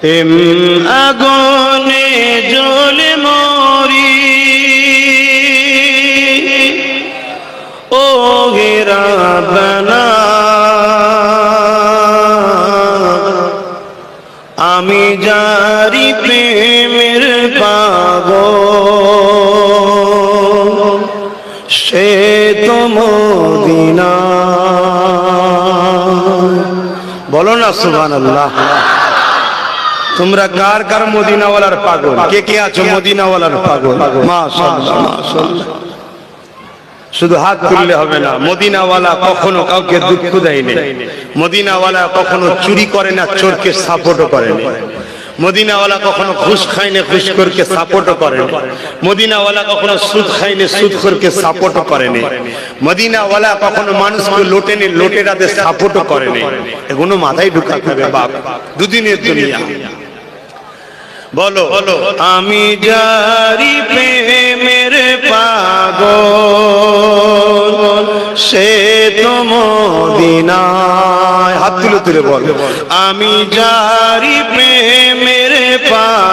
প্রেম আগুনে জ্বলে মরি ও হে রাব্বানা আমি জারি প্রেমের পাগল সে তো মদিনা। বলো না সুবহানাল্লাহ। তোমরা কার কার মদিনাওয়ালার পাগল? কে কে আছো মদিনাওয়ালার পাগল? মাশাআল্লাহ মাশাআল্লাহ। শুধু হাত তুললে হবে না। মদিনাওয়ালা কখনো কাউকে দুঃখ দেয়নি, মদিনাওয়ালা কখনো চুরি করে না, চোরকে সাপোর্টও করে না, মদিনাওয়ালা কখনো ঘুষ খায় না, ঘুষখোরকে সাপোর্টও করে না, মদিনাওয়ালা কখনো সুদ খায় না, সুদখোরকে সাপোর্টও করে না, মদিনাওয়ালা কখনো মানুষকে লোটেনে, লোটেরাদের সাপোর্টও করে না। এগুলো মাথায় ঢুকাতে হবে বাপ, দুদিনের দুনিয়া। বলো আমি জারি প্রেমের পাগল সে তো মদিনায়। হাত তুলে তুলে বল আমি জারি প্রেমের পাগল